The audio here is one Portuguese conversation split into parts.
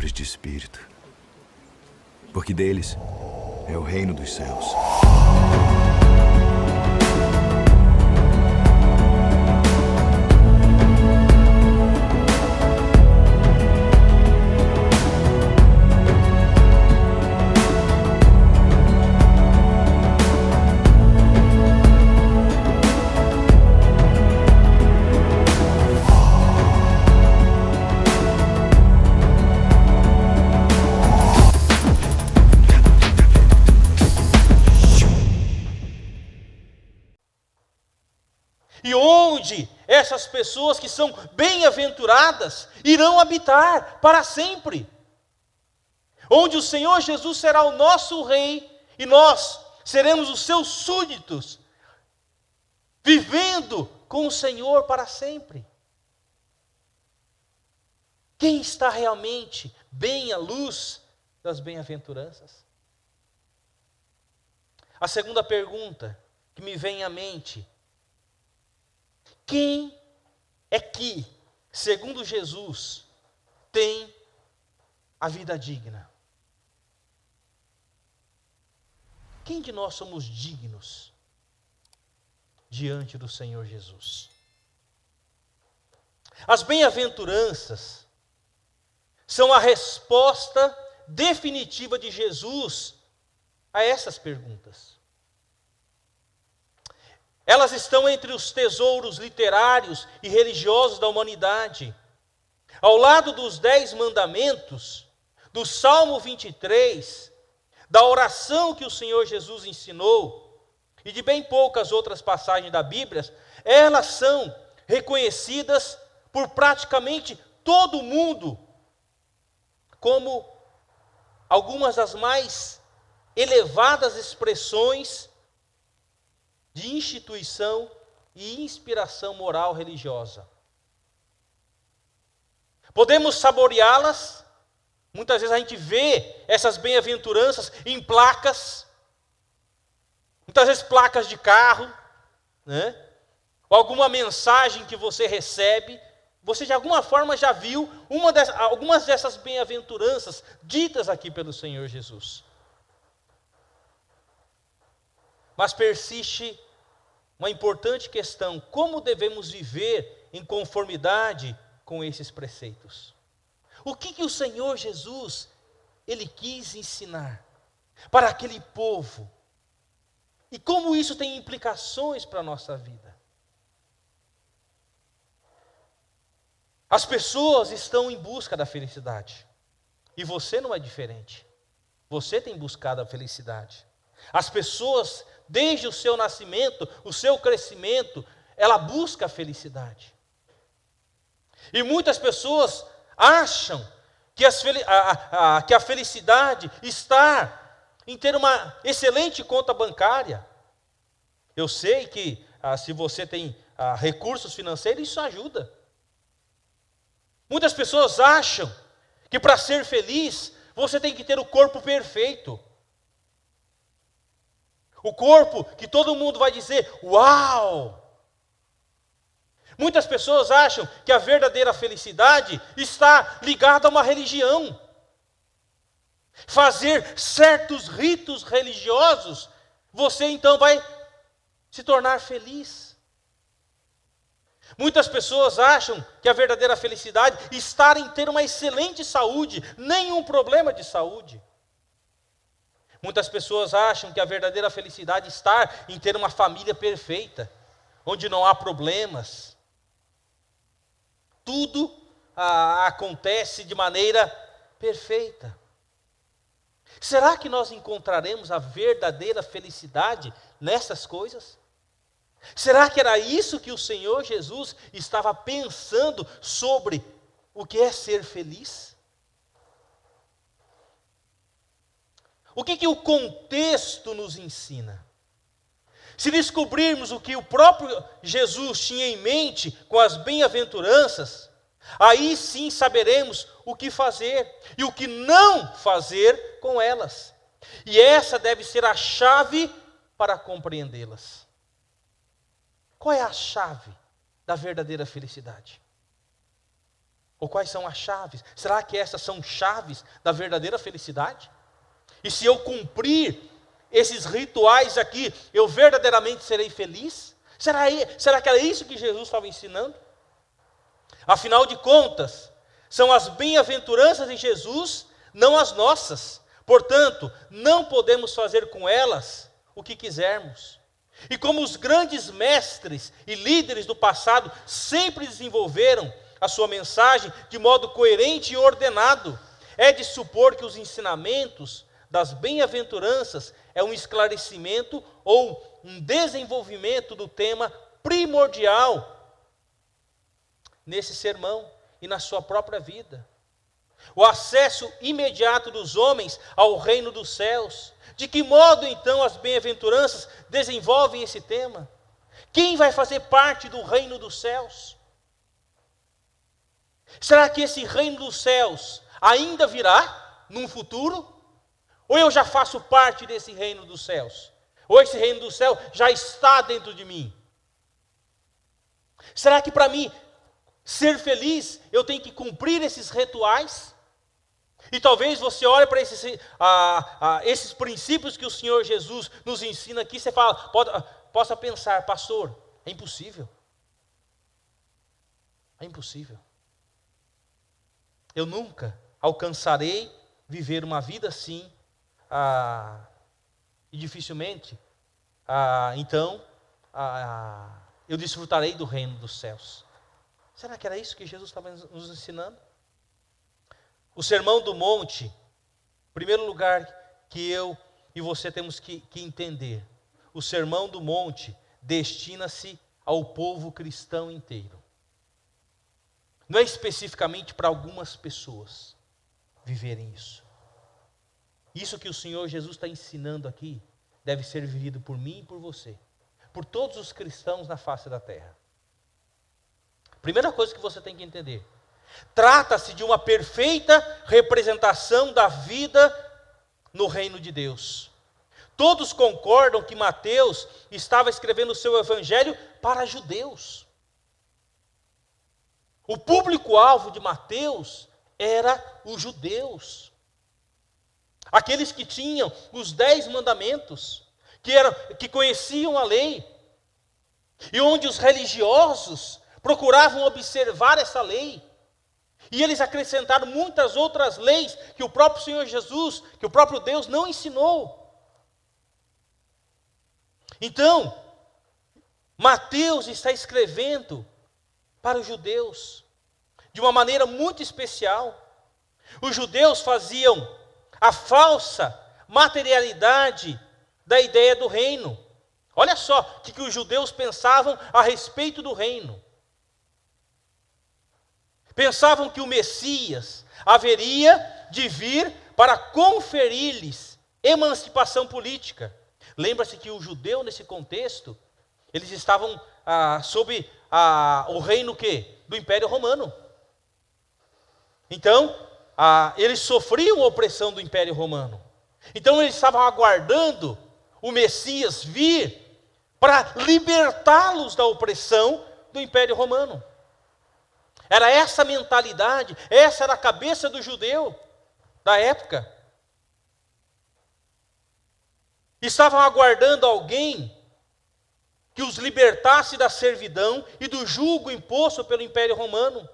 pobres de espírito, porque deles é o reino dos céus. E onde essas pessoas que são bem-aventuradas irão habitar para sempre. Onde o Senhor Jesus será o nosso Rei e nós seremos os seus súditos, vivendo com o Senhor para sempre. Quem está realmente bem à luz das bem-aventuranças? A segunda pergunta que me vem à mente: quem é que, segundo Jesus, tem a vida digna? Quem de nós somos dignos diante do Senhor Jesus? As bem-aventuranças são a resposta definitiva de Jesus a essas perguntas. Elas estão entre os tesouros literários e religiosos da humanidade. Ao lado dos 10 mandamentos, do Salmo 23, da oração que o Senhor Jesus ensinou, e de bem poucas outras passagens da Bíblia, elas são reconhecidas por praticamente todo mundo como algumas das mais elevadas expressões de instituição e inspiração moral religiosa. Podemos saboreá-las. Muitas vezes a gente vê essas bem-aventuranças em placas, muitas vezes placas de carro, né? Ou alguma mensagem que você recebe. Você de alguma forma já viu algumas dessas bem-aventuranças ditas aqui pelo Senhor Jesus. Mas persiste uma importante questão: como devemos viver em conformidade com esses preceitos? O que o Senhor Jesus, Ele quis ensinar para aquele povo? E como isso tem implicações para a nossa vida? As pessoas estão em busca da felicidade. E você não é diferente. Você tem buscado a felicidade. As pessoas, desde o seu nascimento, o seu crescimento, ela busca a felicidade. E muitas pessoas acham que a felicidade está em ter uma excelente conta bancária. Eu sei que se você tem recursos financeiros, isso ajuda. Muitas pessoas acham que para ser feliz, você tem que ter o corpo perfeito. O corpo que todo mundo vai dizer, uau! Muitas pessoas acham que a verdadeira felicidade está ligada a uma religião. Fazer certos ritos religiosos, você então vai se tornar feliz. Muitas pessoas acham que a verdadeira felicidade está em ter uma excelente saúde, nenhum problema de saúde. Muitas pessoas acham que a verdadeira felicidade está em ter uma família perfeita, onde não há problemas. Tudo acontece de maneira perfeita. Será que nós encontraremos a verdadeira felicidade nessas coisas? Será que era isso que o Senhor Jesus estava pensando sobre o que é ser feliz? O que o contexto nos ensina? Se descobrirmos o que o próprio Jesus tinha em mente com as bem-aventuranças, aí sim saberemos o que fazer e o que não fazer com elas. E essa deve ser a chave para compreendê-las. Qual é a chave da verdadeira felicidade? Ou quais são as chaves? Será que essas são chaves da verdadeira felicidade? E se eu cumprir esses rituais aqui, eu verdadeiramente serei feliz? Será que era isso que Jesus estava ensinando? Afinal de contas, são as bem-aventuranças de Jesus, não as nossas. Portanto, não podemos fazer com elas o que quisermos. E como os grandes mestres e líderes do passado sempre desenvolveram a sua mensagem de modo coerente e ordenado, é de supor que os ensinamentos das bem-aventuranças é um esclarecimento ou um desenvolvimento do tema primordial nesse sermão e na sua própria vida. O acesso imediato dos homens ao reino dos céus. De que modo, então, as bem-aventuranças desenvolvem esse tema? Quem vai fazer parte do reino dos céus? Será que esse reino dos céus ainda virá num futuro? Ou eu já faço parte desse reino dos céus? Ou esse reino do céu já está dentro de mim? Será que para mim ser feliz eu tenho que cumprir esses rituais? E talvez você olhe para esses princípios que o Senhor Jesus nos ensina aqui, você possa pensar, pastor, é impossível. É impossível. Eu nunca alcançarei viver uma vida assim, e dificilmente, então, eu desfrutarei do reino dos céus. Será que era isso que Jesus estava nos ensinando? O Sermão do Monte, em primeiro lugar que eu e você temos que entender, o Sermão do Monte destina-se ao povo cristão inteiro. Não é especificamente para algumas pessoas viverem isso. Isso que o Senhor Jesus está ensinando aqui deve ser vivido por mim e por você, por todos os cristãos na face da terra. Primeira coisa que você tem que entender: trata-se de uma perfeita representação da vida no reino de Deus. Todos concordam que Mateus estava escrevendo o seu evangelho para judeus. O público-alvo de Mateus era os judeus. Aqueles que tinham os 10 mandamentos, que conheciam a lei, e onde os religiosos procuravam observar essa lei. E eles acrescentaram muitas outras leis que o próprio Senhor Jesus, que o próprio Deus não ensinou. Então, Mateus está escrevendo para os judeus de uma maneira muito especial. Os judeus faziam a falsa materialidade da ideia do reino. Olha só o que os judeus pensavam a respeito do reino. Pensavam que o Messias haveria de vir para conferir-lhes emancipação política. Lembra-se que o judeu, nesse contexto, eles estavam sob o reino do Império Romano. Então, eles sofriam a opressão do Império Romano. Então, eles estavam aguardando o Messias vir para libertá-los da opressão do Império Romano. Era essa mentalidade, essa era a cabeça do judeu da época. Estavam aguardando alguém que os libertasse da servidão e do jugo imposto pelo Império Romano.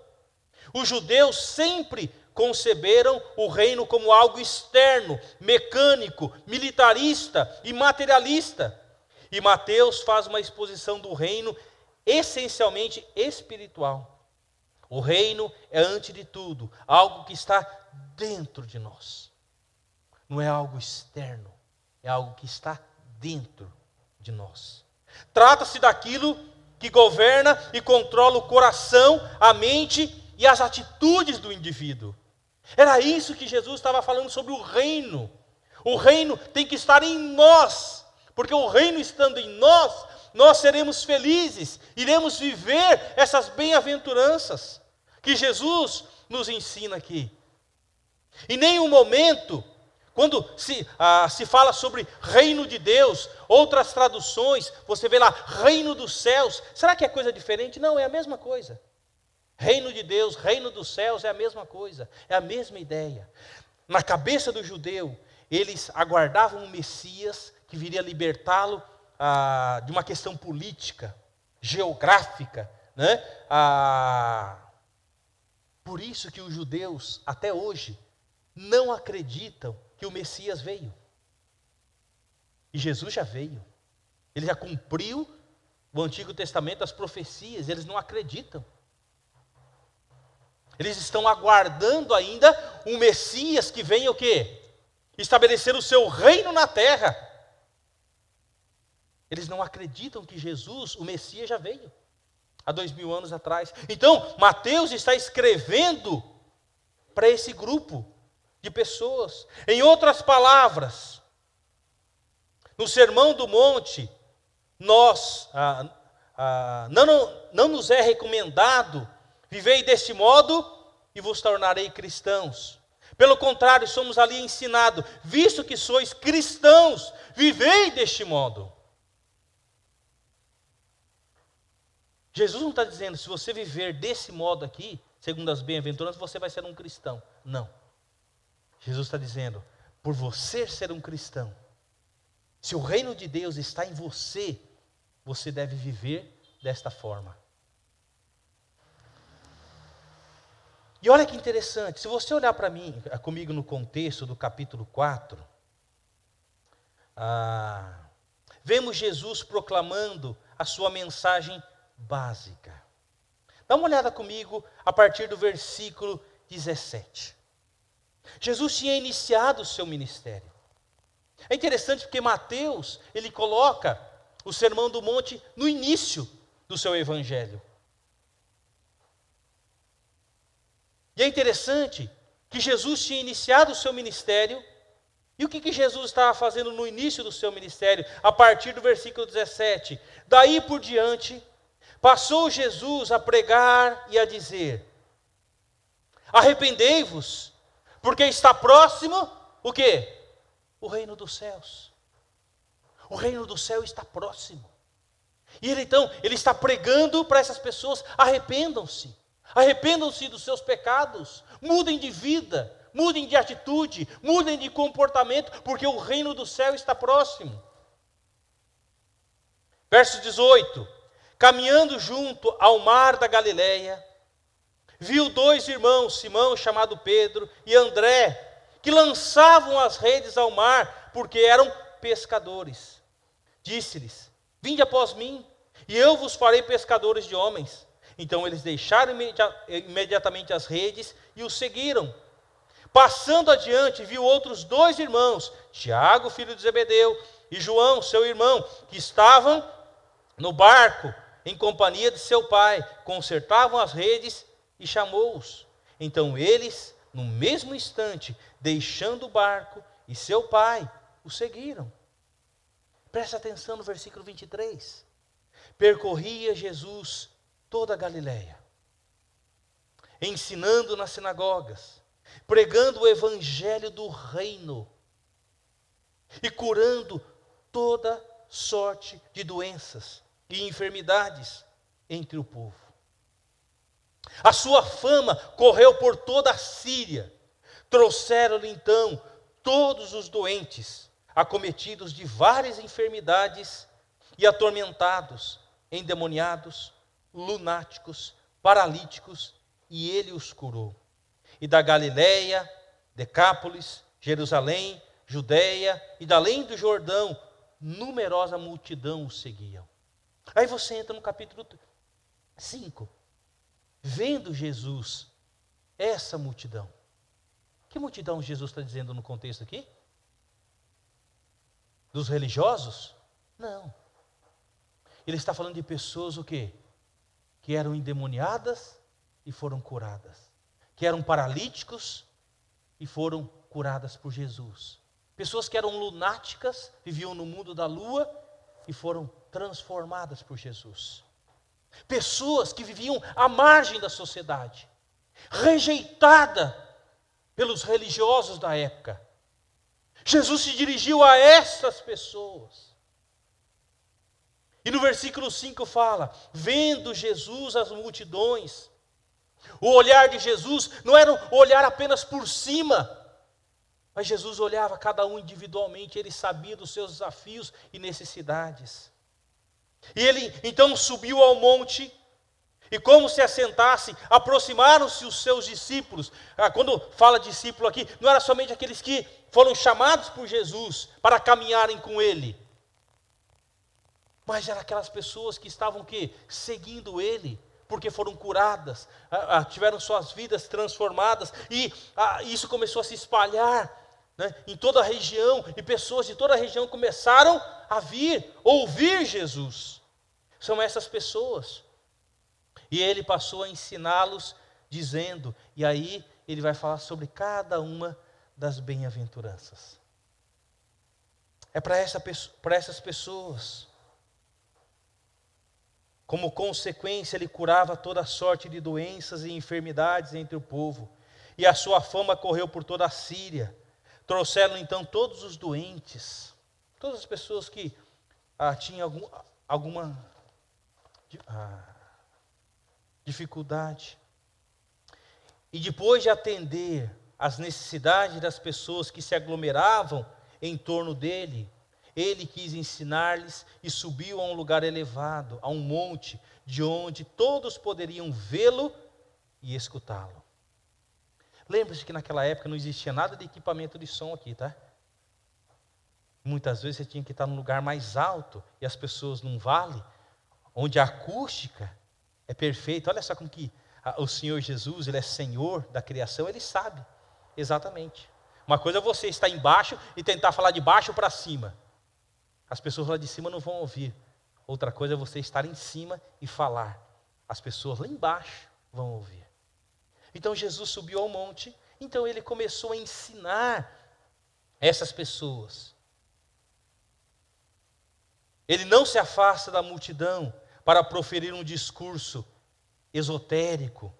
Os judeus sempre conceberam o reino como algo externo, mecânico, militarista e materialista. E Mateus faz uma exposição do reino essencialmente espiritual. O reino é, antes de tudo, algo que está dentro de nós. Não é algo externo, é algo que está dentro de nós. Trata-se daquilo que governa e controla o coração, a mente e as atitudes do indivíduo. Era isso que Jesus estava falando sobre o reino. O reino tem que estar em nós, porque o reino estando em nós, nós seremos felizes, iremos viver essas bem-aventuranças que Jesus nos ensina aqui. Em nenhum momento, quando se fala sobre reino de Deus, outras traduções, você vê lá, reino dos céus, será que é coisa diferente? Não, é a mesma coisa. Reino de Deus, reino dos céus é a mesma coisa, é a mesma ideia. Na cabeça do judeu, eles aguardavam um Messias que viria libertá-lo de uma questão política, geográfica, né? Por isso que os judeus, até hoje, não acreditam que o Messias veio. E Jesus já veio. Ele já cumpriu o Antigo Testamento, as profecias, eles não acreditam. Eles estão aguardando ainda um Messias que venha o quê? Estabelecer o seu reino na terra. Eles não acreditam que Jesus, o Messias, já veio há 2000 anos atrás. Então, Mateus está escrevendo para esse grupo de pessoas. Em outras palavras, no Sermão do Monte, não nos é recomendado vivei deste modo e vos tornarei cristãos. Pelo contrário, somos ali ensinados, visto que sois cristãos, vivei deste modo. Jesus não está dizendo, se você viver desse modo aqui, segundo as bem-aventuranças, você vai ser um cristão. Não. Jesus está dizendo, por você ser um cristão, se o reino de Deus está em você, você deve viver desta forma. E olha que interessante, se você olhar para mim, comigo no contexto do capítulo 4, vemos Jesus proclamando a sua mensagem básica. Dá uma olhada comigo a partir do versículo 17. Jesus tinha iniciado o seu ministério. É interessante porque Mateus, ele coloca o Sermão do Monte no início do seu evangelho. E é interessante que Jesus tinha iniciado o seu ministério, e o que Jesus estava fazendo no início do seu ministério, a partir do versículo 17. Daí por diante, passou Jesus a pregar e a dizer, arrependei-vos, porque está próximo, o quê? O reino dos céus. O reino do céu está próximo. E ele está pregando para essas pessoas, arrependam-se. Arrependam-se dos seus pecados, mudem de vida, mudem de atitude, mudem de comportamento, porque o reino do céu está próximo. Verso 18, caminhando junto ao mar da Galileia, viu 2 irmãos, Simão, chamado Pedro, e André, que lançavam as redes ao mar, porque eram pescadores. Disse-lhes, vinde após mim, e eu vos farei pescadores de homens. Então eles deixaram imediatamente as redes e o seguiram. Passando adiante, viu outros 2 irmãos, Tiago, filho de Zebedeu, e João, seu irmão, que estavam no barco, em companhia de seu pai, consertavam as redes e chamou-os. Então eles, no mesmo instante, deixando o barco e seu pai, o seguiram. Presta atenção no versículo 23. Percorria Jesus toda a Galileia, ensinando nas sinagogas, pregando o evangelho do reino e curando toda sorte de doenças e enfermidades entre o povo. A sua fama correu por toda a Síria. Trouxeram-lhe então todos os doentes, acometidos de várias enfermidades e atormentados, endemoniados, lunáticos, paralíticos, e ele os curou. E da Galileia, Decápolis, Jerusalém, Judeia e da além do Jordão, numerosa multidão os seguiam. Aí você entra no capítulo 5, vendo Jesus, essa multidão. Que multidão Jesus está dizendo no contexto aqui? Dos religiosos? Não. Ele está falando de pessoas o quê? Que eram endemoniadas e foram curadas. Que eram paralíticos e foram curadas por Jesus. Pessoas que eram lunáticas, viviam no mundo da lua e foram transformadas por Jesus. Pessoas que viviam à margem da sociedade, rejeitada pelos religiosos da época. Jesus se dirigiu a essas pessoas. E no versículo 5 fala, vendo Jesus as multidões, O olhar de Jesus não era um olhar apenas por cima, mas Jesus olhava cada um individualmente, ele sabia dos seus desafios e necessidades. E ele então subiu ao monte, e como se assentasse, aproximaram-se os seus discípulos. Quando fala discípulo aqui, não era somente aqueles que foram chamados por Jesus para caminharem com ele, mas eram aquelas pessoas que estavam o quê? Seguindo ele, porque foram curadas, tiveram suas vidas transformadas, e isso começou a se espalhar, né, em toda a região, e pessoas de toda a região começaram a ouvir Jesus. São essas pessoas. E ele passou a ensiná-los, dizendo, e aí ele vai falar sobre cada uma das bem-aventuranças. É para essas pessoas. Como consequência, ele curava toda sorte de doenças e enfermidades entre o povo. E a sua fama correu por toda a Síria. Trouxeram então todos os doentes, todas as pessoas que tinham alguma dificuldade. E depois de atender às necessidades das pessoas que se aglomeravam em torno dele, ele quis ensinar-lhes e subiu a um lugar elevado, a um monte, de onde todos poderiam vê-lo e escutá-lo. Lembre-se que naquela época não existia nada de equipamento de som aqui, tá? Muitas vezes você tinha que estar num lugar mais alto e as pessoas num vale, onde a acústica é perfeita. Olha só como que o Senhor Jesus, ele é Senhor da criação, ele sabe exatamente. Uma coisa é você estar embaixo e tentar falar de baixo para cima. As pessoas lá de cima não vão ouvir. Outra coisa é você estar em cima e falar. As pessoas lá embaixo vão ouvir. Então Jesus subiu ao monte, então ele começou a ensinar essas pessoas. Ele não se afasta da multidão para proferir um discurso esotérico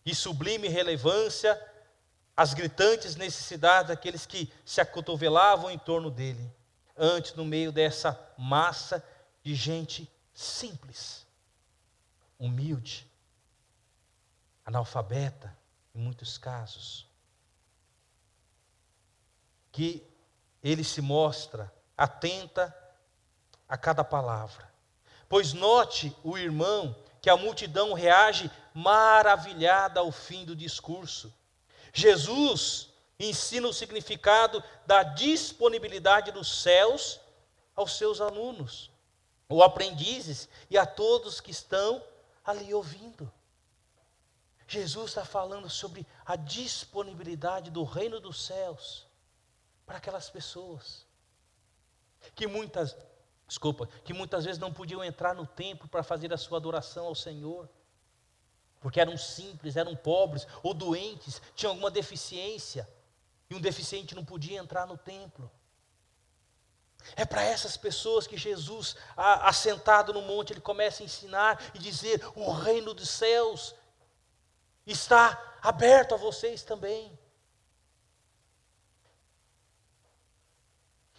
de sublime relevância às gritantes necessidades daqueles que se acotovelavam em torno dele. Antes, no meio dessa massa de gente simples, humilde, analfabeta, em muitos casos, que ele se mostra atenta a cada palavra. Pois note o irmão que a multidão reage maravilhada ao fim do discurso. Jesus ensina o significado da disponibilidade dos céus aos seus alunos, ou aprendizes, e a todos que estão ali ouvindo. Jesus está falando sobre a disponibilidade do reino dos céus para aquelas pessoas que muitas vezes não podiam entrar no templo para fazer a sua adoração ao Senhor, porque eram simples, eram pobres ou doentes, tinham alguma deficiência, e um deficiente não podia entrar no templo. É para essas pessoas que Jesus, assentado no monte, ele começa a ensinar e dizer: o reino dos céus está aberto a vocês também.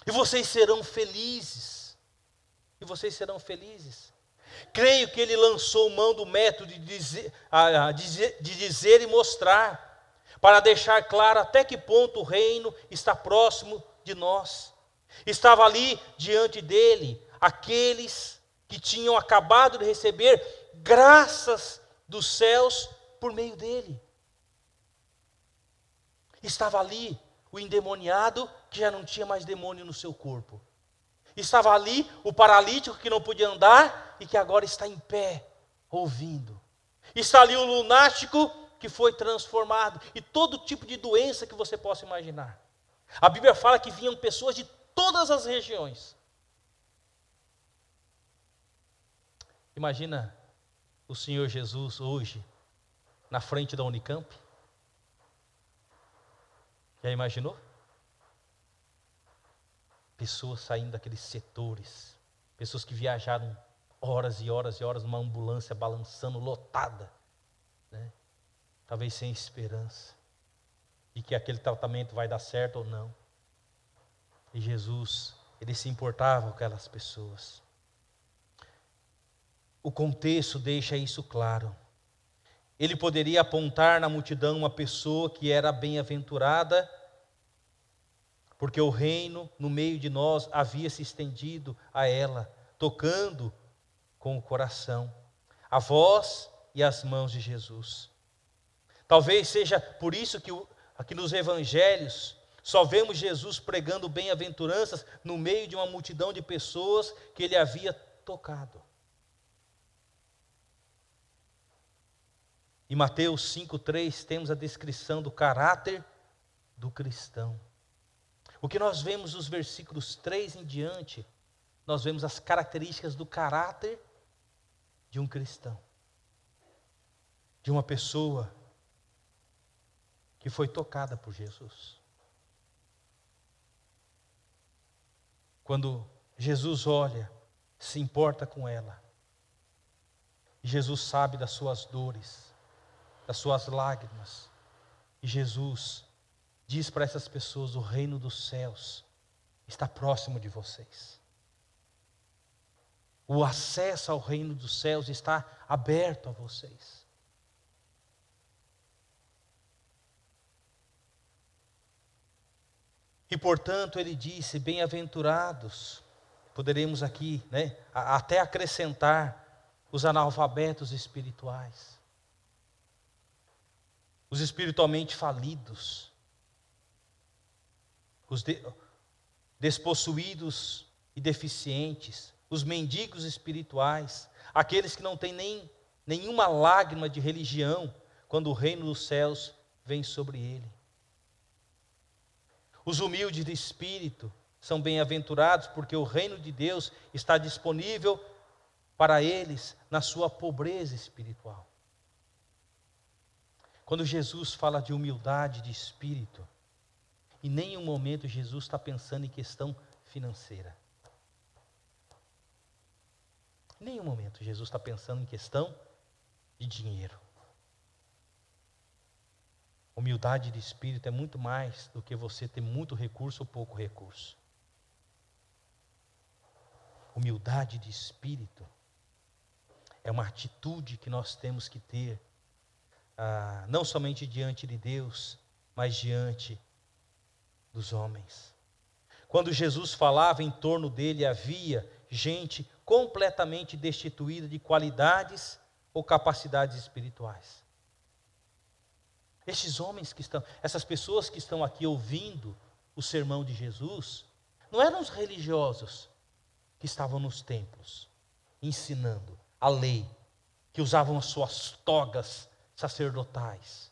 E vocês serão felizes. E vocês serão felizes. Creio que ele lançou mão do método de dizer e mostrar, para deixar claro até que ponto o reino está próximo de nós. Estava ali diante dele aqueles que tinham acabado de receber graças dos céus por meio dele. Estava ali o endemoniado que já não tinha mais demônio no seu corpo. Estava ali o paralítico que não podia andar e que agora está em pé, ouvindo. Está ali o lunático que foi transformado. E todo tipo de doença que você possa imaginar. A Bíblia fala que vinham pessoas de todas as regiões. Imagina o Senhor Jesus hoje, na frente da Unicamp. Já imaginou? Pessoas saindo daqueles setores, pessoas que viajaram horas e horas e horas numa ambulância balançando, lotada, né? Talvez sem esperança, e que aquele tratamento vai dar certo ou não. E Jesus, ele se importava com aquelas pessoas. O contexto deixa isso claro. ele poderia apontar na multidão uma pessoa que era bem-aventurada, porque o reino no meio de nós havia se estendido a ela, tocando com o coração, a voz e as mãos de Jesus. Talvez seja por isso que aqui nos evangelhos só vemos Jesus pregando bem-aventuranças no meio de uma multidão de pessoas que ele havia tocado. Em Mateus 5,3 temos a descrição do caráter do cristão. O que nós vemos nos versículos 3 em diante, nós vemos as características do caráter de um cristão, de uma pessoa que foi tocada por Jesus. Quando Jesus olha, se importa com ela, e Jesus sabe das suas dores, das suas lágrimas, e Jesus diz para essas pessoas: o reino dos céus está próximo de vocês. O acesso ao reino dos céus está aberto a vocês. E portanto ele disse: bem-aventurados, poderemos aqui, até acrescentar os analfabetos espirituais, os espiritualmente falidos, os despossuídos e deficientes, os mendigos espirituais, aqueles que não têm nenhuma lágrima de religião, quando o reino dos céus vem sobre ele. Os humildes de espírito são bem-aventurados, porque o reino de Deus está disponível para eles na sua pobreza espiritual. Quando Jesus fala de humildade de espírito, em nenhum momento Jesus está pensando em questão financeira. Em nenhum momento Jesus está pensando em questão de dinheiro. Humildade de espírito é muito mais do que você ter muito recurso ou pouco recurso. Humildade de espírito é uma atitude que nós temos que ter, não somente diante de Deus, mas diante dos homens. Quando Jesus falava, em torno dele havia gente completamente destituída de qualidades ou capacidades espirituais. Estes homens que estão, essas pessoas que estão aqui ouvindo o sermão de Jesus, não eram os religiosos que estavam nos templos, ensinando a lei, que usavam as suas togas sacerdotais.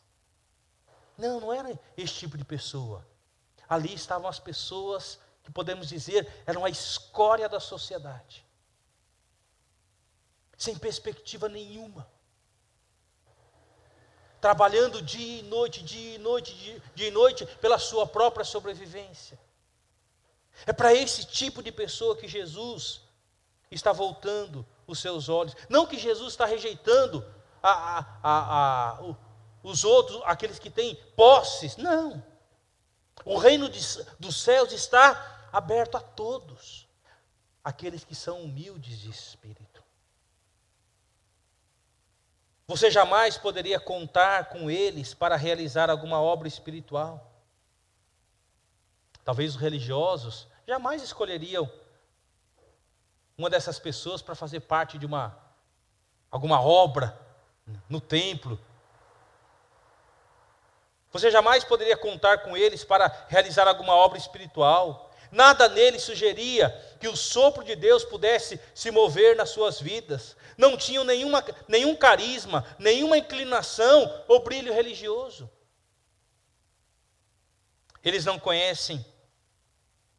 Não era esse tipo de pessoa. Ali estavam as pessoas que podemos dizer eram a escória da sociedade, sem perspectiva nenhuma, trabalhando dia e noite, dia e noite, pela sua própria sobrevivência. É para esse tipo de pessoa que Jesus está voltando os seus olhos. Não que Jesus está rejeitando os outros, aqueles que têm posses, não. O reino dos céus está aberto a todos, aqueles que são humildes de espírito. Você jamais poderia contar com eles para realizar alguma obra espiritual. Talvez os religiosos jamais escolheriam uma dessas pessoas para fazer parte de alguma obra no templo. Você jamais poderia contar com eles para realizar alguma obra espiritual. Nada neles sugeria que o sopro de Deus pudesse se mover nas suas vidas. Não tinham nenhum carisma, nenhuma inclinação ou brilho religioso. Eles não conhecem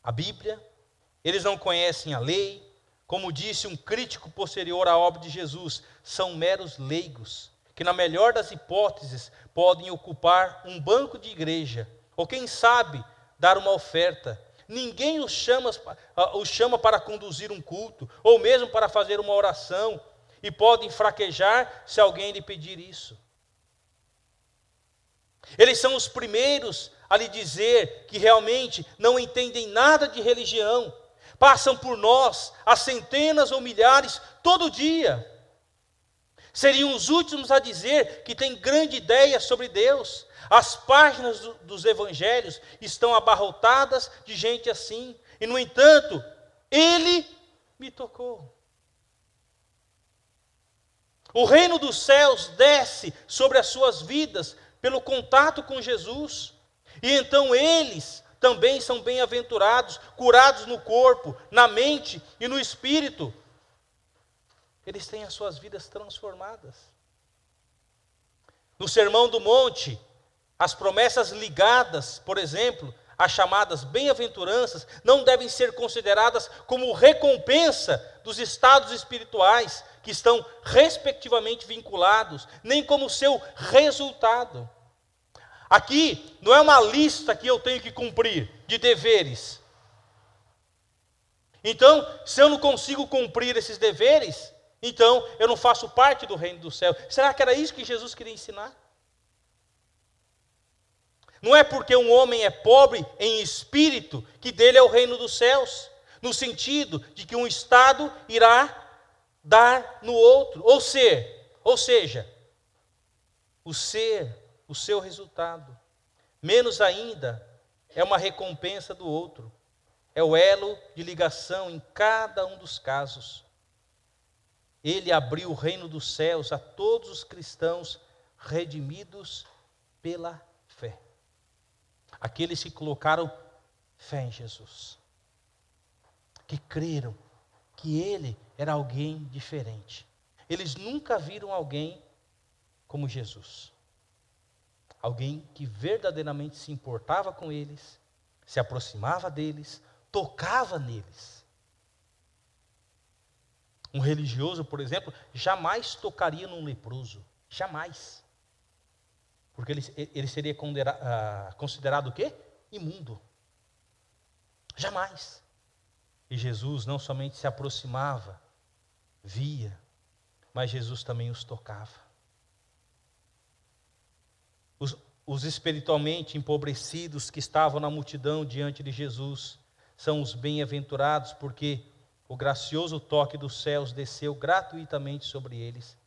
a Bíblia, eles não conhecem a lei. Como disse um crítico posterior à obra de Jesus, são meros leigos, que na melhor das hipóteses podem ocupar um banco de igreja, ou quem sabe, dar uma oferta. Ninguém os chama para conduzir um culto, ou mesmo para fazer uma oração, e podem fraquejar se alguém lhe pedir isso. Eles são os primeiros a lhe dizer que realmente não entendem nada de religião, passam por nós, a centenas ou milhares, todo dia. Seriam os últimos a dizer que têm grande ideia sobre Deus. As páginas dos evangelhos estão abarrotadas de gente assim. E, no entanto, Ele me tocou. O reino dos céus desce sobre as suas vidas pelo contato com Jesus. E então eles também são bem-aventurados, curados no corpo, na mente e no espírito. Eles têm as suas vidas transformadas. No Sermão do Monte, as promessas ligadas, por exemplo, às chamadas bem-aventuranças, não devem ser consideradas como recompensa dos estados espirituais que estão respectivamente vinculados, nem como seu resultado. Aqui não é uma lista que eu tenho que cumprir de deveres. Então, se eu não consigo cumprir esses deveres, então eu não faço parte do reino do céu. Será que era isso que Jesus queria ensinar? Não é porque um homem é pobre em espírito que dele é o reino dos céus, no sentido de que um estado irá dar no outro, ou seja, o seu resultado. Menos ainda é uma recompensa do outro. É o elo de ligação em cada um dos casos. Ele abriu o reino dos céus a todos os cristãos redimidos pela fé. Aqueles que colocaram fé em Jesus. Que creram que Ele era alguém diferente. Eles nunca viram alguém como Jesus. Alguém que verdadeiramente se importava com eles, se aproximava deles, tocava neles. Um religioso, por exemplo, jamais tocaria num leproso. Jamais. Porque ele seria considerado o quê? Imundo. Jamais. E Jesus não somente se aproximava, via, mas Jesus também os tocava. Os espiritualmente empobrecidos que estavam na multidão diante de Jesus são os bem-aventurados, porque o gracioso toque dos céus desceu gratuitamente sobre eles.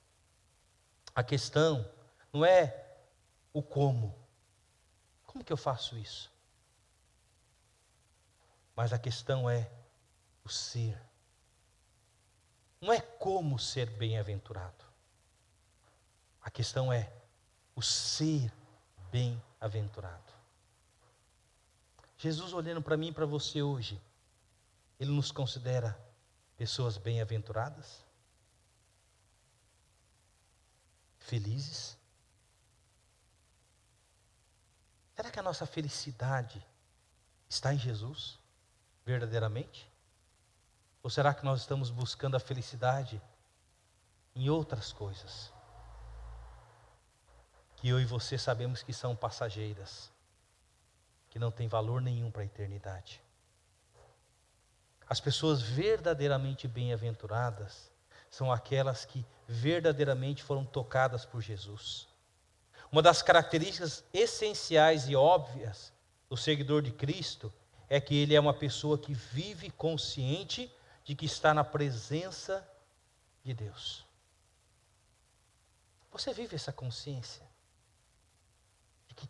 A questão não é o como. Como que eu faço isso? Mas a questão é o ser. Não é como ser bem-aventurado. A questão é o ser bem-aventurado. Jesus olhando para mim e para você hoje, Ele nos considera pessoas bem-aventuradas? Felizes? Será que a nossa felicidade está em Jesus, verdadeiramente? Ou será que nós estamos buscando a felicidade em outras coisas? Que eu e você sabemos que são passageiras, que não têm valor nenhum para a eternidade. As pessoas verdadeiramente bem-aventuradas são aquelas que verdadeiramente foram tocadas por Jesus. Uma das características essenciais e óbvias do seguidor de Cristo é que ele é uma pessoa que vive consciente de que está na presença de Deus. Você vive essa consciência? De que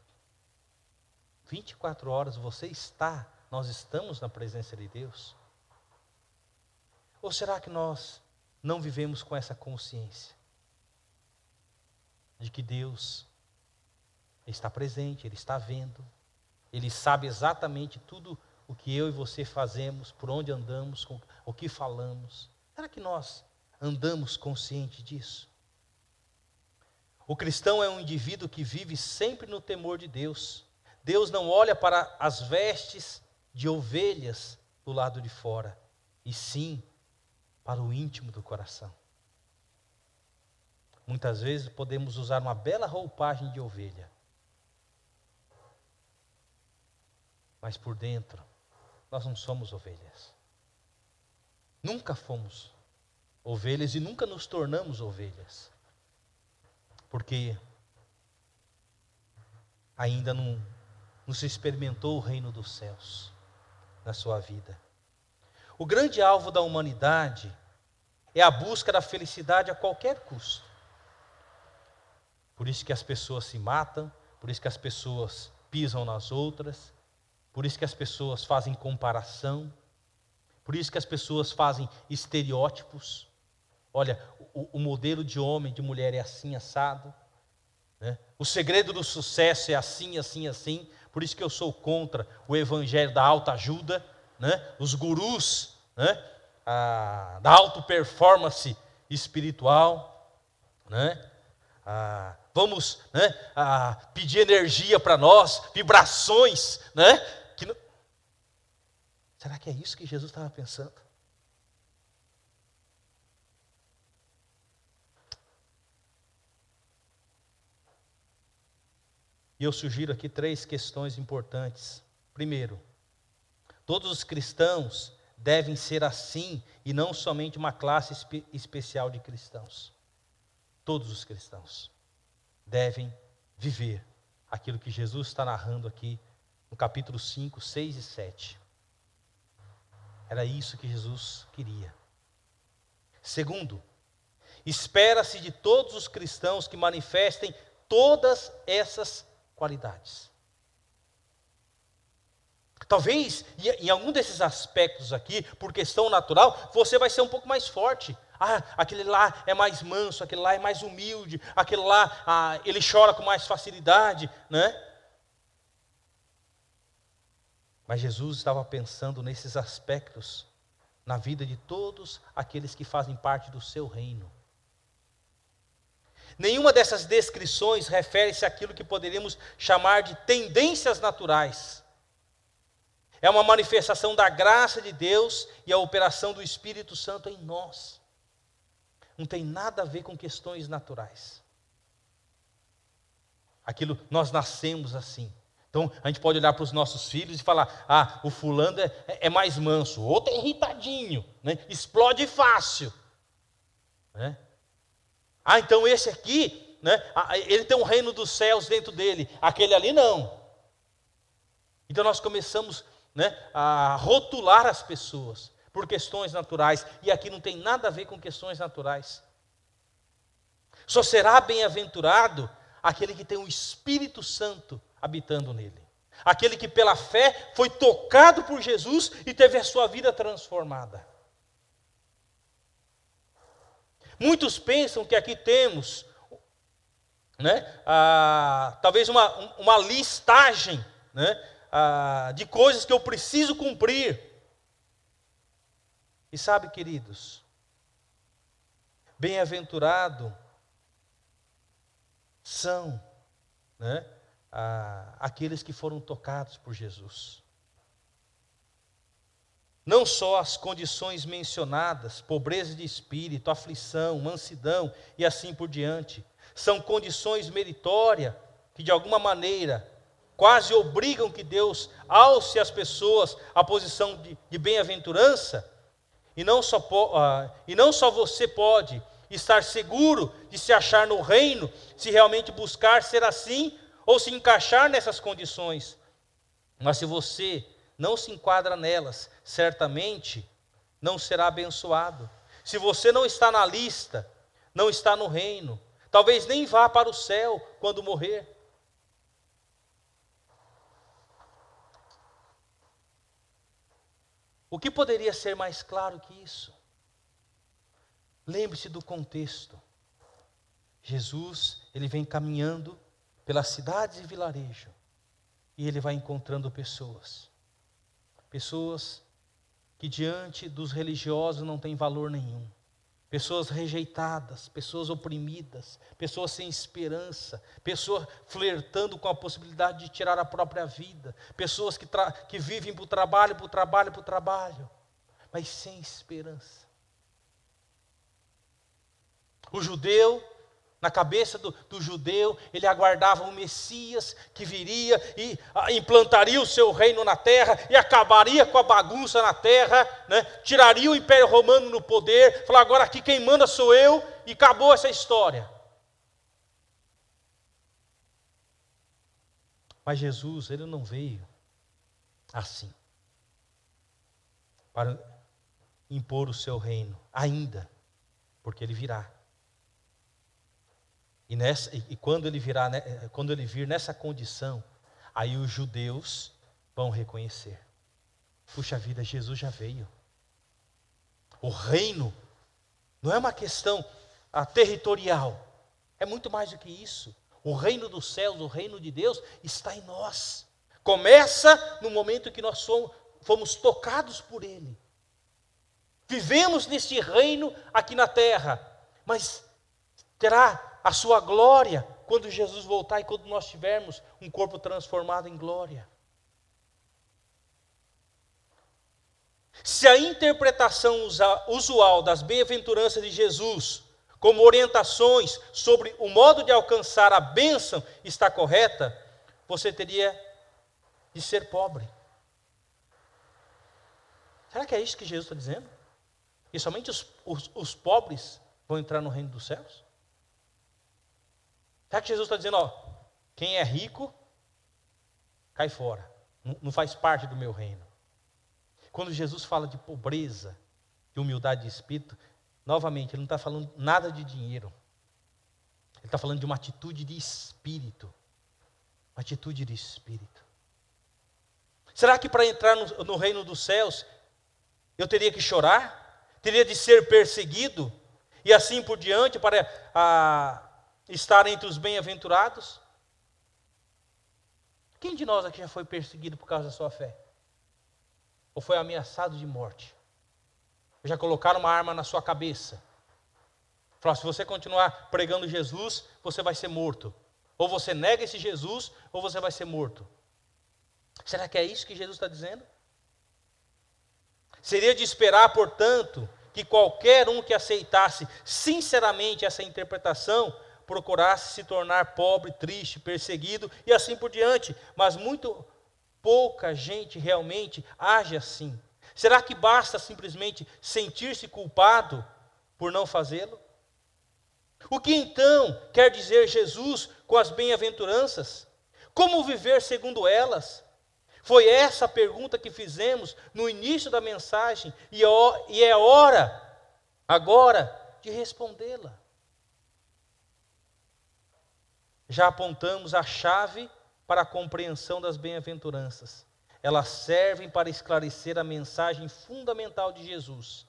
24 horas nós estamos na presença de Deus? Ou será que nós não vivemos com essa consciência? De que Deus está presente, Ele está vendo, Ele sabe exatamente tudo o que eu e você fazemos, por onde andamos, o que falamos. Será que nós andamos conscientes disso? O cristão é um indivíduo que vive sempre no temor de Deus. Deus não olha para as vestes de ovelhas do lado de fora, e sim para o íntimo do coração. Muitas vezes podemos usar uma bela roupagem de ovelha, mas por dentro nós não somos ovelhas. Nunca fomos ovelhas e nunca nos tornamos ovelhas, porque ainda não se experimentou o reino dos céus na sua vida. O grande alvo da humanidade é a busca da felicidade a qualquer custo. Por isso que as pessoas se matam, por isso que as pessoas pisam nas outras, por isso que as pessoas fazem comparação, por isso que as pessoas fazem estereótipos. Olha, o modelo de homem, de mulher é assim, assado. Né? O segredo do sucesso é assim, assim, assim. Por isso que eu sou contra o evangelho da autoajuda, né? Os gurus, né? Da auto-performance espiritual. Né? Vamos, né? Pedir energia para nós, vibrações. Né? Será que é isso que Jesus estava pensando? E eu sugiro aqui 3 questões importantes. Primeiro, todos os cristãos devem ser assim e não somente uma classe especial de cristãos. Todos os cristãos devem viver aquilo que Jesus está narrando aqui no capítulo 5, 6 e 7. Era isso que Jesus queria. Segundo, espera-se de todos os cristãos que manifestem todas essas qualidades. Talvez, em algum desses aspectos aqui, por questão natural, você vai ser um pouco mais forte. Aquele lá é mais manso, aquele lá é mais humilde, aquele lá, ele chora com mais facilidade, né? Mas Jesus estava pensando nesses aspectos na vida de todos aqueles que fazem parte do seu reino. Nenhuma dessas descrições refere-se àquilo que poderíamos chamar de tendências naturais. É uma manifestação da graça de Deus e a operação do Espírito Santo em nós. Não tem nada a ver com questões naturais. Nós nascemos assim. Então, a gente pode olhar para os nossos filhos e falar, o fulano é mais manso, o outro é irritadinho, né? Explode fácil. Né? Então esse aqui, né? Ele tem um reino dos céus dentro dele, aquele ali não. Então nós começamos, né, a rotular as pessoas por questões naturais, e aqui não tem nada a ver com questões naturais. Só será bem-aventurado aquele que tem o Espírito Santo habitando nele. Aquele que pela fé foi tocado por Jesus e teve a sua vida transformada. Muitos pensam que aqui temos, né, talvez uma listagem, né, de coisas que eu preciso cumprir. E sabe, queridos, bem-aventurado são, né, aqueles que foram tocados por Jesus. Não só as condições mencionadas, pobreza de espírito, aflição, mansidão e assim por diante, são condições meritórias que de alguma maneira quase obrigam que Deus alce as pessoas à posição de bem-aventurança, e não só você pode estar seguro de se achar no reino, se realmente buscar ser assim, ou se encaixar nessas condições, mas se você não se enquadra nelas, certamente não será abençoado. Se você não está na lista, não está no reino, talvez nem vá para o céu quando morrer. O que poderia ser mais claro que isso? Lembre-se do contexto. Jesus, ele vem caminhando pelas cidades e vilarejo, e ele vai encontrando pessoas que diante dos religiosos não têm valor nenhum, pessoas rejeitadas, pessoas oprimidas, pessoas sem esperança, pessoas flertando com a possibilidade de tirar a própria vida, pessoas que vivem para o trabalho, mas sem esperança. O judeu, na cabeça do judeu, ele aguardava um Messias que viria e implantaria o seu reino na terra e acabaria com a bagunça na terra, né? Tiraria o Império Romano no poder, falar, agora aqui quem manda sou eu, e acabou essa história. Mas Jesus, ele não veio assim, para impor o seu reino, ainda, porque ele virá. E quando ele vir nessa condição, aí os judeus vão reconhecer. Puxa vida, Jesus já veio. O reino não é uma questão territorial. É muito mais do que isso. O reino dos céus, o reino de Deus está em nós. Começa no momento que nós fomos tocados por Ele. Vivemos neste reino aqui na terra, mas terá a sua glória quando Jesus voltar e quando nós tivermos um corpo transformado em glória. Se a interpretação usual das bem-aventuranças de Jesus, como orientações sobre o modo de alcançar a bênção, está correta, você teria de ser pobre. Será que é isso que Jesus está dizendo? E somente os pobres vão entrar no reino dos céus? Será que Jesus está dizendo, quem é rico, cai fora, não faz parte do meu reino? Quando Jesus fala de pobreza, de humildade de espírito, novamente, ele não está falando nada de dinheiro. Ele está falando de uma atitude de espírito. Uma atitude de espírito. Será que para entrar no reino dos céus, eu teria que chorar? Teria de ser perseguido? E assim por diante, para estar entre os bem-aventurados? Quem de nós aqui já foi perseguido por causa da sua fé? Ou foi ameaçado de morte? Já colocaram uma arma na sua cabeça? Falaram, se você continuar pregando Jesus, você vai ser morto. Ou você nega esse Jesus, ou você vai ser morto. Será que é isso que Jesus está dizendo? Seria de esperar, portanto, que qualquer um que aceitasse sinceramente essa interpretação, procurasse se tornar pobre, triste, perseguido e assim por diante. Mas muito pouca gente realmente age assim. Será que basta simplesmente sentir-se culpado por não fazê-lo? O que então quer dizer Jesus com as bem-aventuranças? Como viver segundo elas? Foi essa a pergunta que fizemos no início da mensagem e é hora agora de respondê-la. Já apontamos a chave para a compreensão das bem-aventuranças. Elas servem para esclarecer a mensagem fundamental de Jesus.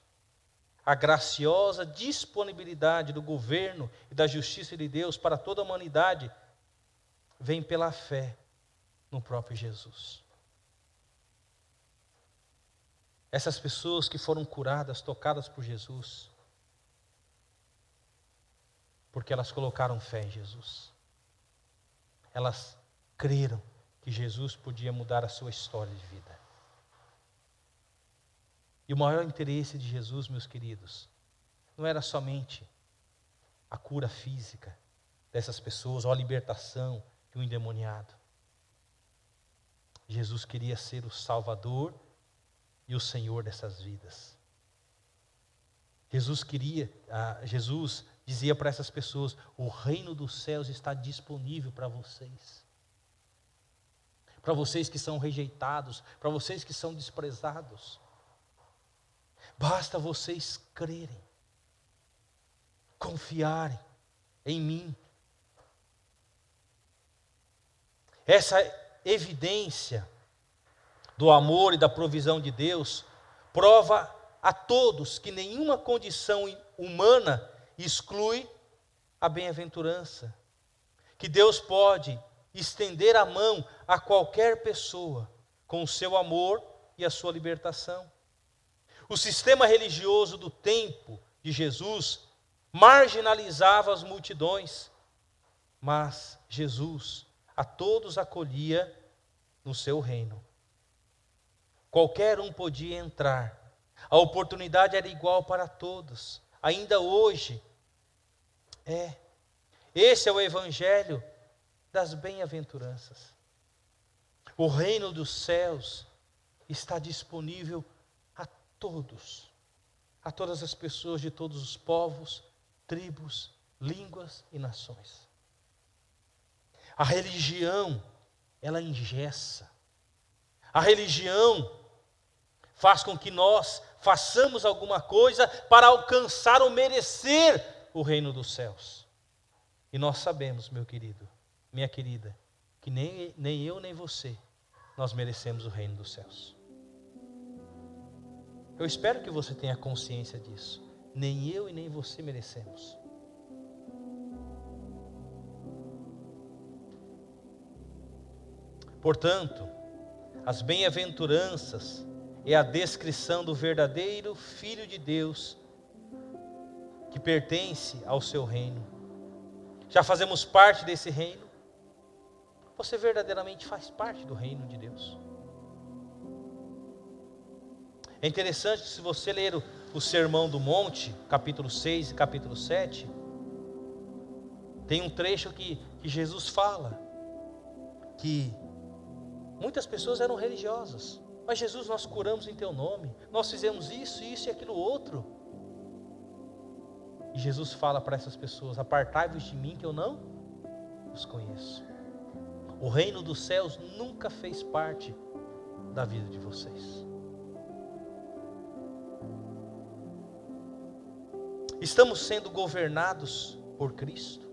A graciosa disponibilidade do governo e da justiça de Deus para toda a humanidade vem pela fé no próprio Jesus. Essas pessoas que foram curadas, tocadas por Jesus, porque elas colocaram fé em Jesus. Elas creram que Jesus podia mudar a sua história de vida. E o maior interesse de Jesus, meus queridos, não era somente a cura física dessas pessoas, ou a libertação de um endemoniado. Jesus queria ser o Salvador e o Senhor dessas vidas. Jesus dizia para essas pessoas, o reino dos céus está disponível para vocês. Para vocês que são rejeitados, para vocês que são desprezados. Basta vocês crerem, confiarem em mim. Essa evidência do amor e da provisão de Deus prova a todos que nenhuma condição humana exclui a bem-aventurança. Que Deus pode estender a mão a qualquer pessoa com o seu amor e a sua libertação. O sistema religioso do tempo de Jesus marginalizava as multidões, mas Jesus a todos acolhia no seu reino. Qualquer um podia entrar. A oportunidade era igual para todos. Ainda hoje, esse é o evangelho das bem-aventuranças. O reino dos céus está disponível a todas as pessoas de todos os povos, tribos, línguas e nações. A religião, ela engessa. A religião faz com que nós façamos alguma coisa para alcançar ou merecer o reino dos céus. E nós sabemos, meu querido, minha querida, que nem eu nem você, nós merecemos o reino dos céus. Eu espero que você tenha consciência disso. Nem eu e nem você merecemos. Portanto, as bem-aventuranças é a descrição do verdadeiro Filho de Deus que pertence ao seu reino. Já fazemos parte desse reino? Você verdadeiramente faz parte do reino de Deus. É interessante, se você ler o Sermão do Monte, capítulo 6 e capítulo 7, tem um trecho que Jesus fala que muitas pessoas eram religiosas, mas Jesus, nós curamos em teu nome, nós fizemos isso e aquilo outro. E Jesus fala para essas pessoas: apartai-vos de mim que eu não os conheço. O reino dos céus nunca fez parte da vida de vocês. Estamos sendo governados por Cristo?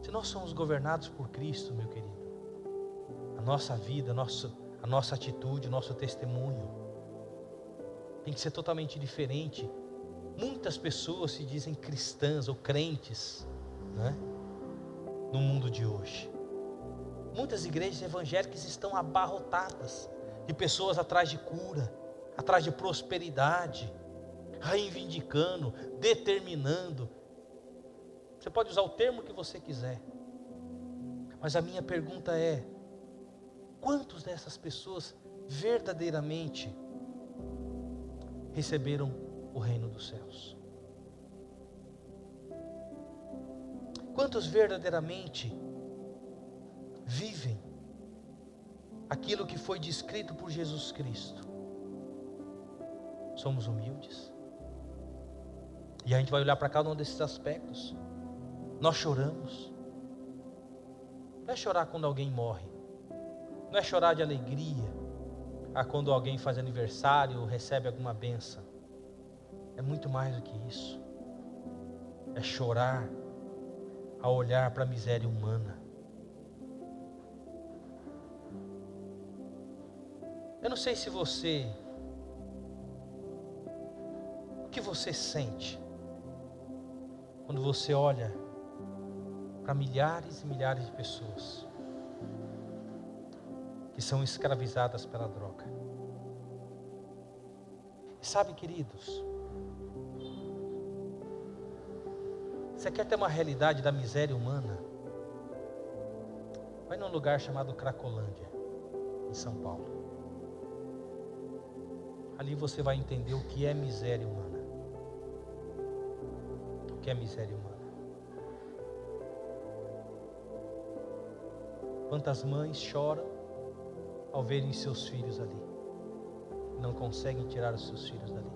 Se nós somos governados por Cristo, meu querido, a nossa vida, a nossa atitude, o nosso testemunho tem que ser totalmente diferente. Muitas pessoas se dizem cristãs ou crentes, né, no mundo de hoje. Muitas igrejas evangélicas estão abarrotadas de pessoas atrás de cura, atrás de prosperidade, reivindicando, determinando. Você pode usar o termo que você quiser, mas a minha pergunta é: quantos dessas pessoas verdadeiramente receberam o reino dos céus? Quantos verdadeiramente vivem aquilo que foi descrito por Jesus Cristo? Somos humildes? E a gente vai olhar para cada um desses aspectos. Nós choramos. Não é chorar quando alguém morre. Não é chorar de alegria quando alguém faz aniversário ou recebe alguma bênção. É muito mais do que isso. É chorar ao olhar para a miséria humana. Eu não sei se você... O que você sente quando você olha para milhares e milhares de pessoas que são escravizadas pela droga? E sabe, queridos, você quer ter uma realidade da miséria humana? Vai num lugar chamado Cracolândia, em São Paulo. Ali você vai entender o que é miséria humana. O que é miséria humana? Quantas mães choram ao verem seus filhos ali, não conseguem tirar os seus filhos dali.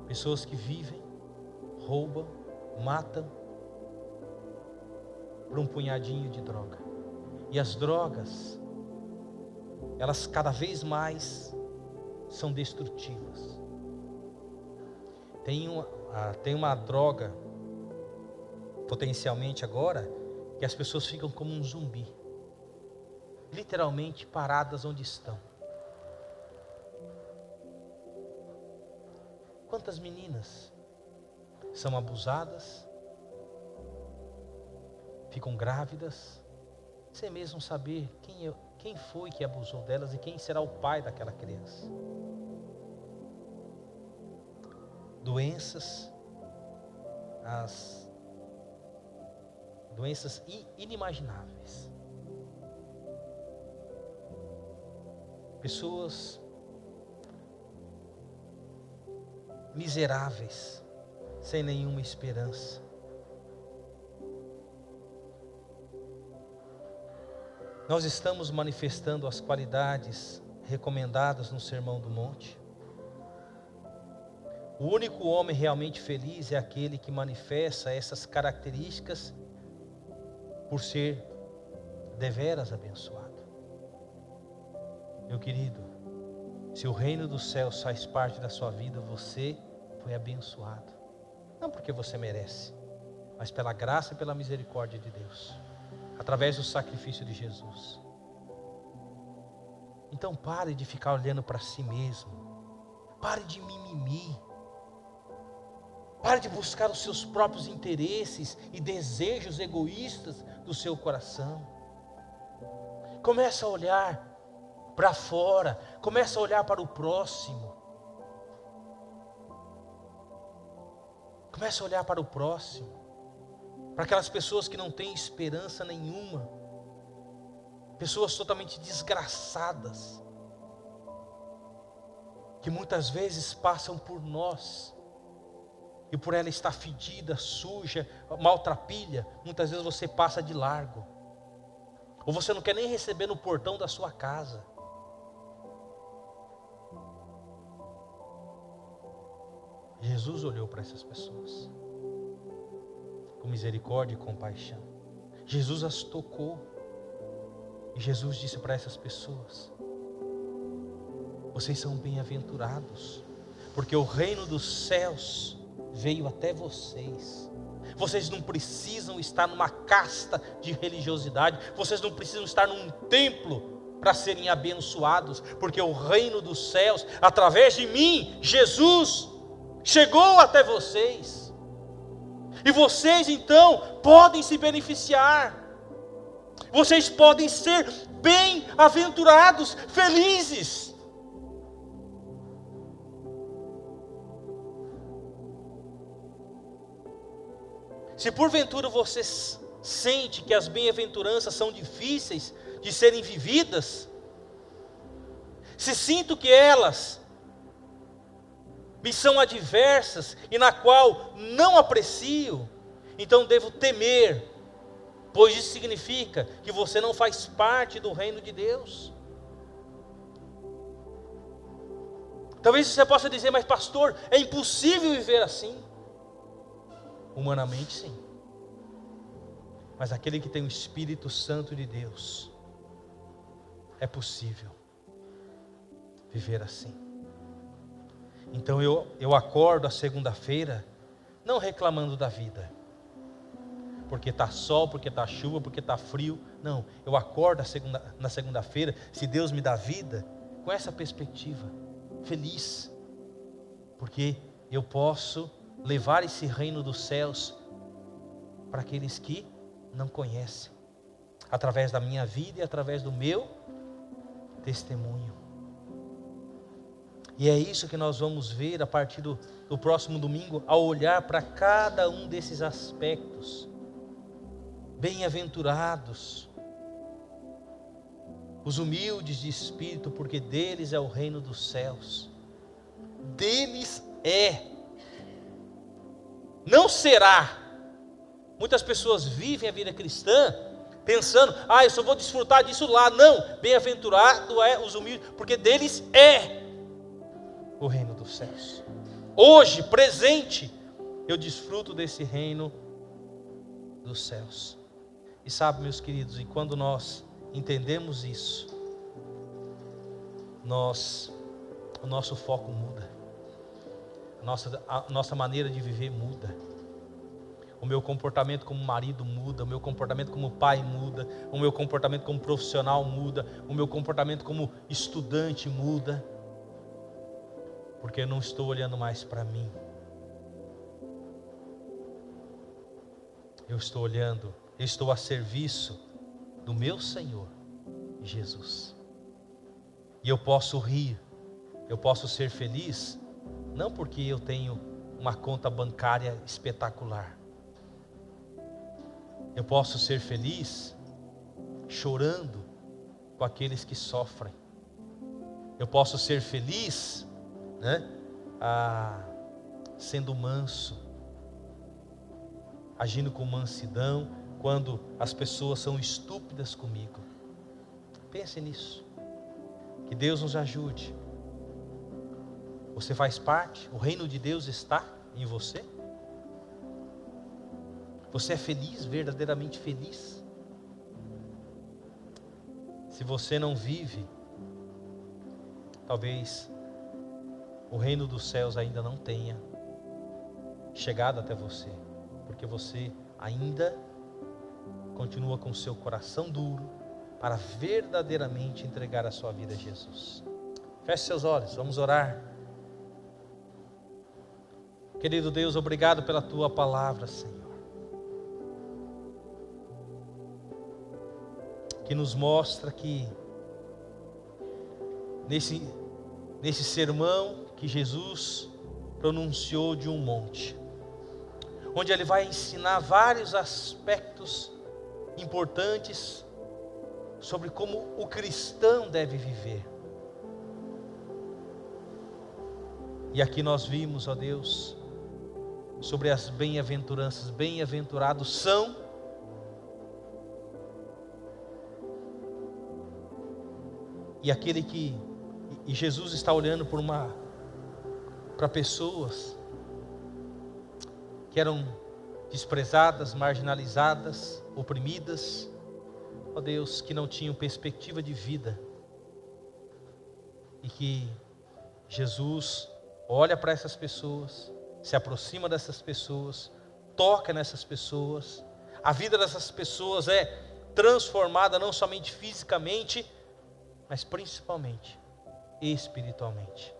Pessoas que vivem, roubam, matam por um punhadinho de droga. E as drogas, elas cada vez mais são destrutivas. Tem uma droga, potencialmente agora, que as pessoas ficam como um zumbi, literalmente paradas onde estão. Quantas meninas são abusadas, ficam grávidas, sem mesmo saber quem foi que abusou delas e quem será o pai daquela criança. Doenças, as doenças inimagináveis. Pessoas miseráveis, sem nenhuma esperança. Nós estamos manifestando as qualidades recomendadas no Sermão do Monte. O único homem realmente feliz é aquele que manifesta essas características por ser deveras abençoado. Meu querido, se o reino dos céus faz parte da sua vida, você foi abençoado. Não porque você merece, mas pela graça e pela misericórdia de Deus, através do sacrifício de Jesus. Então pare de ficar olhando para si mesmo, pare de mimimi, pare de buscar os seus próprios interesses e desejos egoístas do seu coração. Começa a olhar para fora, começa a olhar para o próximo. Começa a olhar para o próximo, para aquelas pessoas que não têm esperança nenhuma, pessoas totalmente desgraçadas, que muitas vezes passam por nós, e por ela estar fedida, suja, maltrapilha, muitas vezes você passa de largo, ou você não quer nem receber no portão da sua casa. Jesus olhou para essas pessoas com misericórdia e compaixão. Jesus as tocou. E Jesus disse para essas pessoas: vocês são bem-aventurados, porque o reino dos céus veio até vocês. Vocês não precisam estar numa casta de religiosidade, vocês não precisam estar num templo para serem abençoados, porque o reino dos céus, através de mim, Jesus, chegou até vocês. E vocês então podem se beneficiar. Vocês podem ser bem-aventurados, felizes. Se porventura você sente que as bem-aventuranças são difíceis de serem vividas, se sinto que elas me são adversas e na qual não aprecio, então devo temer, pois isso significa que você não faz parte do reino de Deus. Talvez você possa dizer: mas pastor, é impossível viver assim. Humanamente sim, mas aquele que tem o Espírito Santo de Deus, é possível viver assim. Então eu acordo a segunda-feira não reclamando da vida, porque está sol, porque está chuva, porque está frio. Não, eu acordo na segunda-feira, se Deus me dá vida, com essa perspectiva, feliz, porque eu posso levar esse reino dos céus para aqueles que não conhecem, através da minha vida e através do meu testemunho. E é isso que nós vamos ver a partir do próximo domingo, ao olhar para cada um desses aspectos. Bem-aventurados os humildes de espírito, porque deles é o reino dos céus. Deles é, não será. Muitas pessoas vivem a vida cristã pensando: eu só vou desfrutar disso lá. Não, bem-aventurado é os humildes, porque deles é o reino dos céus. Hoje, presente, eu desfruto desse reino dos céus. E sabe, meus queridos, e quando nós entendemos isso, o nosso foco muda, a nossa maneira de viver muda, o meu comportamento como marido muda, o meu comportamento como pai muda, o meu comportamento como profissional muda, o meu comportamento como estudante muda, porque eu não estou olhando mais para mim, eu estou a serviço do meu Senhor Jesus. E eu posso rir, eu posso ser feliz, não porque eu tenho uma conta bancária espetacular. Eu posso ser feliz chorando com aqueles que sofrem. Eu posso ser feliz, sendo manso, agindo com mansidão, quando as pessoas são estúpidas comigo. Pense nisso. Que Deus nos ajude. Você faz parte? O reino de Deus está em você? Você é feliz, verdadeiramente feliz? Se você não vive, talvez o reino dos céus ainda não tenha chegado até você, porque você ainda continua com o seu coração duro para verdadeiramente entregar a sua vida a Jesus. Feche seus olhos, vamos orar. Querido Deus, obrigado pela tua palavra, Senhor, que nos mostra que nesse sermão que Jesus pronunciou de um monte, onde ele vai ensinar vários aspectos importantes sobre como o cristão deve viver. E aqui nós vimos, ó Deus, sobre as bem-aventuranças. Bem-aventurados são e Jesus está olhando para pessoas que eram desprezadas, marginalizadas, oprimidas, ó Deus, que não tinham perspectiva de vida, e que Jesus olha para essas pessoas, se aproxima dessas pessoas, toca nessas pessoas, a vida dessas pessoas é transformada não somente fisicamente, mas principalmente espiritualmente,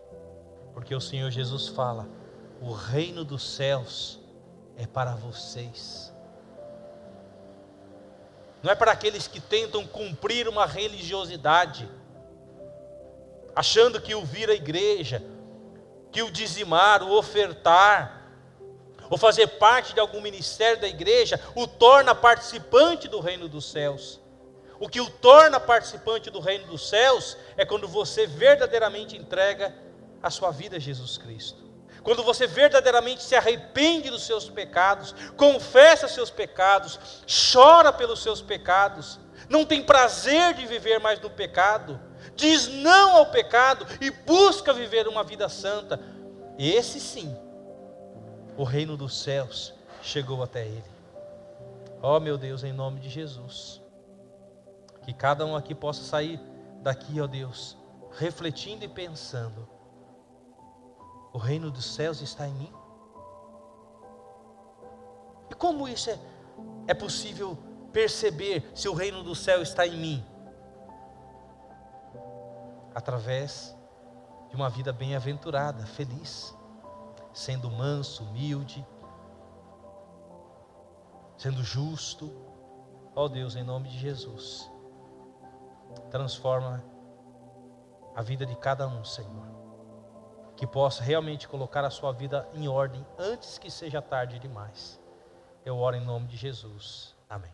porque o Senhor Jesus fala: o reino dos céus é para vocês. Não é para aqueles que tentam cumprir uma religiosidade, achando que o vir à igreja, que o dizimar, o ofertar, ou fazer parte de algum ministério da igreja, o torna participante do reino dos céus. O que o torna participante do reino dos céus é quando você verdadeiramente entrega a sua vida a Jesus Cristo. Quando você verdadeiramente se arrepende dos seus pecados, confessa seus pecados, chora pelos seus pecados, não tem prazer de viver mais no pecado, diz não ao pecado e busca viver uma vida santa, esse sim, o reino dos céus chegou até ele. Ó meu Deus, em nome de Jesus, que cada um aqui possa sair daqui, ó Deus, refletindo e pensando: o reino dos céus está em mim? E como isso é possível perceber se o reino do céu está em mim? Através de uma vida bem-aventurada, feliz, sendo manso, humilde, sendo justo. Ó Deus, em nome de Jesus, transforma a vida de cada um, Senhor, que possa realmente colocar a sua vida em ordem antes que seja tarde demais. Eu oro em nome de Jesus. Amém.